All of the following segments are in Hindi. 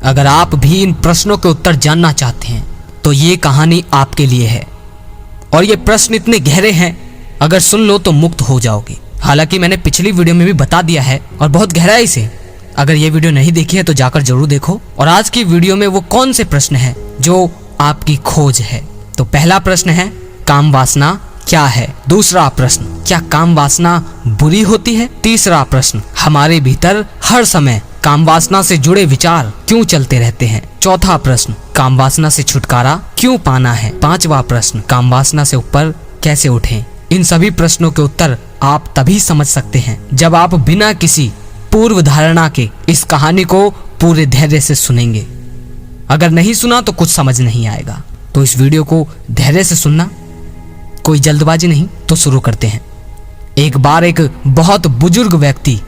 अगर आप भी इन प्रश्नों के उत्तर जानना चाहते हैं तो ये कहानी आपके लिए है। और ये प्रश्न इतने गहरे हैं, अगर सुन लो तो मुक्त हो जाओगे। हालांकि मैंने पिछली वीडियो में भी बता दिया है और बहुत गहराई से। अगर ये वीडियो नहीं देखी है तो जाकर जरूर देखो। और आज की वीडियो में वो कौन से प्रश्न हैं जो आपकी खोज है। तो पहला प्रश्न है, काम वासना क्या है? दूसरा प्रश्न, क्या काम वासना बुरी होती है? तीसरा प्रश्न, हमारे भीतर हर समय काम वासना से जुड़े विचार क्यों चलते रहते हैं? चौथा प्रश्न, काम वासना से छुटकारा क्यों पाना है? पांचवा प्रश्न, काम वासना से ऊपर कैसे उठें? इन सभी प्रश्नों के उत्तर आप तभी समझ सकते हैं जब आप बिना किसी पूर्व धारणा के इस कहानी को पूरे धैर्य से सुनेंगे। अगर नहीं सुना तो कुछ समझ नहीं आएगा, तो इस वीडियो को धैर्य से सुनना, कोई जल्दबाजी नहीं। तो शुरू करते हैं। एक बार एक बहुत बुजुर्ग व्यक्ति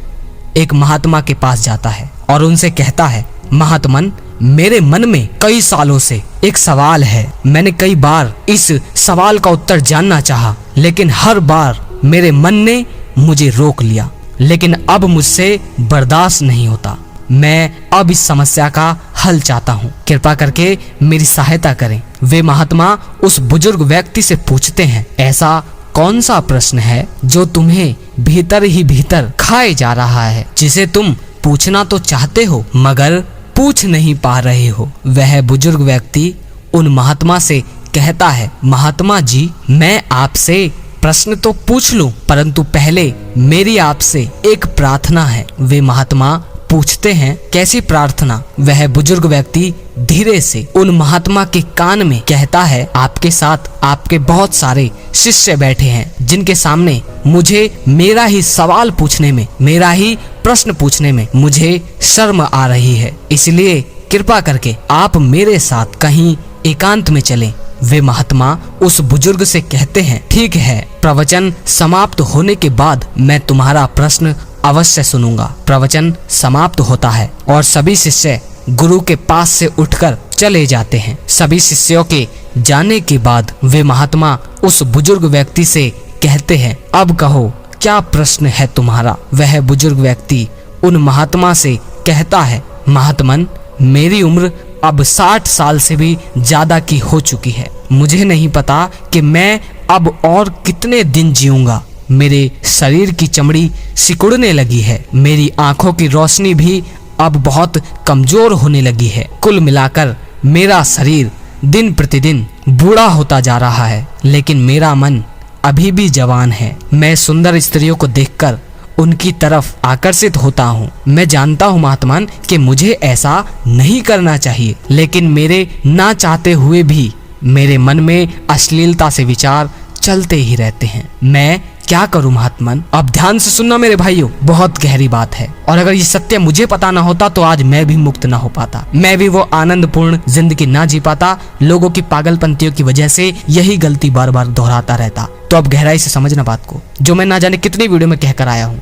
एक महात्मा के पास जाता है और उनसे कहता है, महात्मन, मेरे मन में कई सालों से एक सवाल है। मैंने कई बार इस सवाल का उत्तर जानना चाहा, लेकिन हर बार मेरे मन ने मुझे रोक लिया। लेकिन अब मुझसे बर्दाश्त नहीं होता। मैं अब इस समस्या का हल चाहता हूँ, कृपा करके मेरी सहायता करें। वे महात्मा उस बुजुर्ग व्यक्ति से पूछते हैं, ऐसा कौन सा प्रश्न है जो तुम्हें भीतर ही भीतर खाए जा रहा है, जिसे तुम पूछना तो चाहते हो मगर पूछ नहीं पा रहे हो? वह बुजुर्ग व्यक्ति उन महात्मा से कहता है, महात्मा जी, मैं आपसे प्रश्न तो पूछ लूं, परंतु पहले मेरी आपसे एक प्रार्थना है। वे महात्मा पूछते हैं, कैसी प्रार्थना? वह बुजुर्ग व्यक्ति धीरे से उन महात्मा के कान में कहता है, आपके साथ आपके बहुत सारे शिष्य बैठे हैं, जिनके सामने मुझे मेरा ही सवाल पूछने में, मेरा ही प्रश्न पूछने में मुझे शर्म आ रही है। इसलिए कृपा करके आप मेरे साथ कहीं एकांत में चलें। वे महात्मा उस बुजुर्ग से कहते हैं, ठीक है, प्रवचन समाप्त होने के बाद मैं तुम्हारा प्रश्न अवश्य सुनूंगा। प्रवचन समाप्त होता है और सभी शिष्य गुरु के पास से उठकर चले जाते हैं। सभी शिष्यों के जाने के बाद वे महात्मा उस बुजुर्ग व्यक्ति से कहते हैं, अब कहो क्या प्रश्न है तुम्हारा? वह बुजुर्ग व्यक्ति उन महात्मा से कहता है, महात्मन, मेरी उम्र अब 60 साल से भी ज्यादा की हो चुकी है। मुझे नहीं पता कि मैं अब और कितने दिन जीऊंगा। मेरे शरीर की चमड़ी सिकुड़ने लगी है, मेरी आंखों की रोशनी भी अब बहुत कमजोर होने लगी है। कुल मिलाकर मेरा शरीर दिन प्रतिदिन बूढ़ा होता जा रहा है, लेकिन मेरा मन अभी भी जवान है। मैं सुंदर स्त्रियों को देखकर उनकी तरफ आकर्षित होता हूँ। मैं जानता हूँ महात्मन कि मुझे ऐसा नहीं करना चाहिए, लेकिन मेरे ना चाहते हुए भी मेरे मन में अश्लीलता से विचार चलते ही रहते हैं। मैं क्या करूं महात्मन? अब ध्यान से सुनना मेरे भाइयों, बहुत गहरी बात है। और अगर ये सत्य मुझे पता ना होता तो आज मैं भी मुक्त ना हो पाता, मैं भी वो आनंदपूर्ण जिंदगी ना जी पाता। लोगों की पागलपंतियों की वजह से यही गलती बार बार दोहराता रहता। तो अब गहराई से समझना बात को, जो मैं ना जाने कितनी वीडियो में कहकर आया हूँ,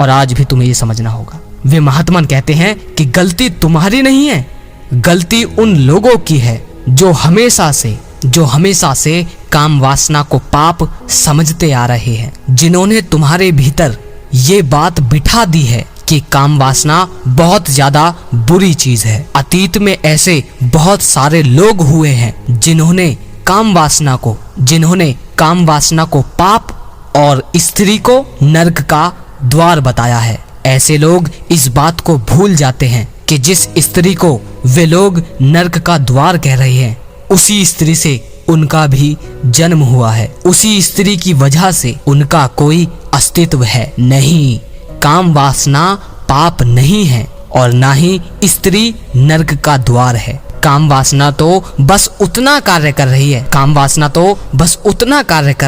और आज भी तुम्हें ये समझना होगा। वे महात्मन कहते हैं कि गलती तुम्हारी नहीं है, गलती उन लोगों की है जो हमेशा से काम वासना को पाप समझते आ रहे हैं, जिन्होंने तुम्हारे भीतर ये बात बिठा दी है कि काम वासना बहुत ज्यादा बुरी चीज है। अतीत में ऐसे बहुत सारे लोग हुए हैं जिन्होंने काम वासना को पाप और स्त्री को नरक का द्वार बताया है। ऐसे लोग इस बात को भूल जाते हैं कि जिस स्त्री को वे लोग नरक का द्वार कह रहे हैं, उसी स्त्री से उनका भी जन्म हुआ है, उसी स्त्री की वजह से उनका कोई अस्तित्व है। नहीं, काम वासना पाप नहीं है और ना ही स्त्री नरक का द्वार है। काम वासना तो बस उतना कार्य कर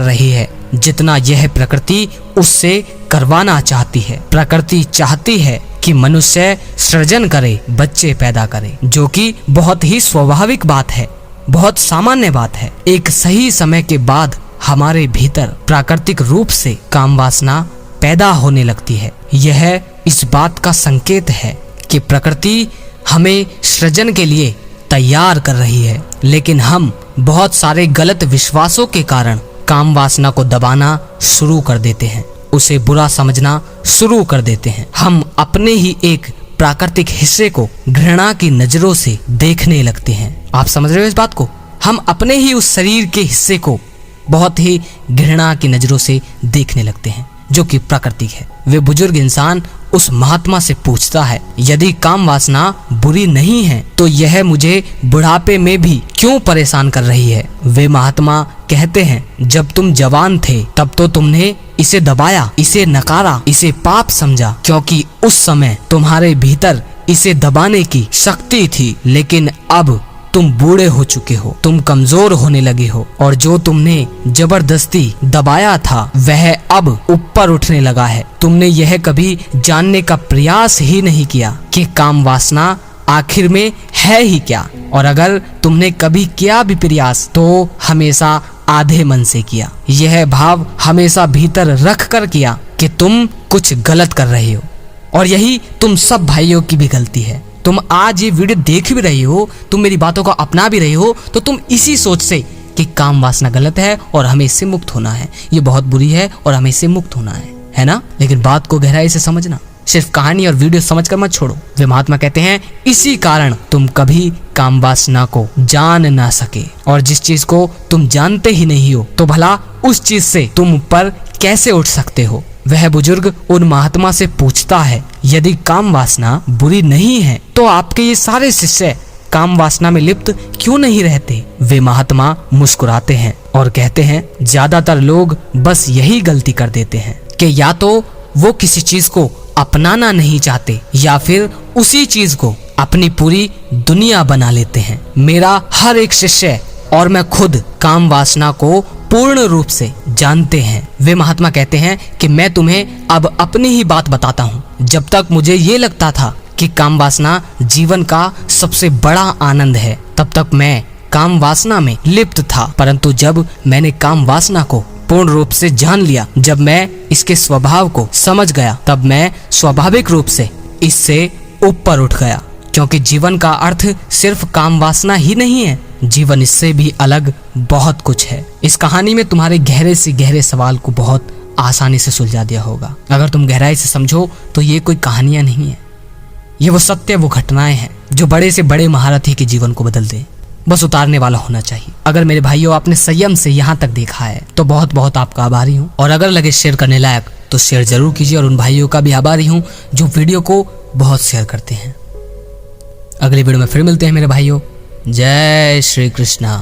रही है जितना यह प्रकृति उससे करवाना चाहती है। प्रकृति चाहती है कि मनुष्य सृजन करे, बच्चे पैदा करे, जो कि बहुत ही स्वाभाविक बात है, बहुत सामान्य बात है। एक सही समय के बाद हमारे भीतर प्राकृतिक रूप से काम वासना पैदा होने लगती है। यह इस बात का संकेत है कि प्रकृति हमें सृजन के लिए तैयार कर रही है, लेकिन हम बहुत सारे गलत विश्वासों के कारण काम वासना को दबाना शुरू कर देते हैं, उसे बुरा समझना शुरू कर देते हैं। हम अपने ही एक प्राकृतिक हिस्से को घृणा की नजरों से देखने लगते हैं। आप समझ रहे हो इस बात को? हम अपने ही उस शरीर के हिस्से को बहुत ही घृणा की नजरों से देखने लगते हैं, जो कि प्राकृतिक है। वे बुजुर्ग इंसान उस महात्मा से पूछता है, यदि काम वासना बुरी नहीं है तो यह मुझे बुढ़ापे में भी क्यों परेशान कर रही है? वे महात्मा कहते हैं, जब तुम जवान थे तब तो तुमने इसे दबाया, इसे नकारा, इसे पाप समझा, क्योंकि उस समय तुम्हारे भीतर इसे दबाने की शक्ति थी। लेकिन अब तुम बूढ़े हो चुके हो, तुम कमजोर होने लगे हो, और जो तुमने जबरदस्ती दबाया था वह अब ऊपर उठने लगा है। तुमने यह कभी जानने का प्रयास ही नहीं किया कि काम वासना आखिर में है ही क्या, और अगर तुमने कभी किया भी प्रयास तो हमेशा आधे मन से किया। यह भाव हमेशा भीतर रख कर किया कि तुम कुछ गलत कर रहे हो, और यही तुम सब भाइयों की भी गलती है। तुम आज ये वीडियो देख भी रही हो, तुम मेरी बातों को अपना भी रही हो, तो तुम इसी सोच से कि काम वासना गलत है और हमें इससे मुक्त होना है, ये बहुत बुरी है और हमें इससे मुक्त होना है ना? लेकिन बात को गहराई से समझना, सिर्फ कहानी और वीडियो समझकर मत छोड़ो। वे महात्मा कहते हैं, इसी कारण तुम कभी काम वासना को जान ना सके, और जिस चीज को तुम जानते ही नहीं हो तो भला उस चीज से तुम ऊपर कैसे उठ सकते हो? वह बुजुर्ग उन महात्मा से पूछता है, यदि काम वासना बुरी नहीं है तो आपके ये सारे शिष्य काम वासना में लिप्त क्यों नहीं रहते? वे महात्मा मुस्कुराते हैं और कहते हैं, ज्यादातर लोग बस यही गलती कर देते हैं कि या तो वो किसी चीज को अपनाना नहीं चाहते या फिर उसी चीज को अपनी पूरी दुनिया बना लेते हैं। मेरा हर एक शिष्य और मैं खुद काम वासना को पूर्ण रूप से जानते हैं। वे महात्मा कहते हैं कि मैं तुम्हें अब अपनी ही बात बताता हूँ। जब तक मुझे ये लगता था कि काम वासना जीवन का सबसे बड़ा आनंद है, तब तक मैं काम वासना में लिप्त था, परंतु जब मैंने काम वासना को पूर्ण रूप से जान लिया, जब मैं इसके स्वभाव को समझ गया, तब मैं स्वाभाविक रूप से इससे ऊपर उठ गया, क्योंकि जीवन का अर्थ सिर्फ काम वासना ही नहीं है, जीवन इससे भी अलग बहुत कुछ है। इस कहानी में तुम्हारे गहरे से गहरे सवाल को बहुत आसानी से सुलझा दिया होगा। अगर तुम गहराई से समझो तो ये कोई कहानियां नहीं है, ये वो सत्य, वो घटनाएं हैं जो बड़े से बड़े महारथी के जीवन को बदल दे। बस उतारने वाला होना चाहिए। अगर मेरे भाइयों आपने संयम से यहाँ तक देखा है तो बहुत बहुत आपका आभारी हूँ, और अगर लगे शेयर करने लायक तो शेयर जरूर कीजिए, और उन भाइयों का भी आभारी हूँ जो वीडियो को बहुत शेयर करते हैं। अगले वीडियो में फिर मिलते हैं मेरे भाइयों। जय श्री कृष्णा।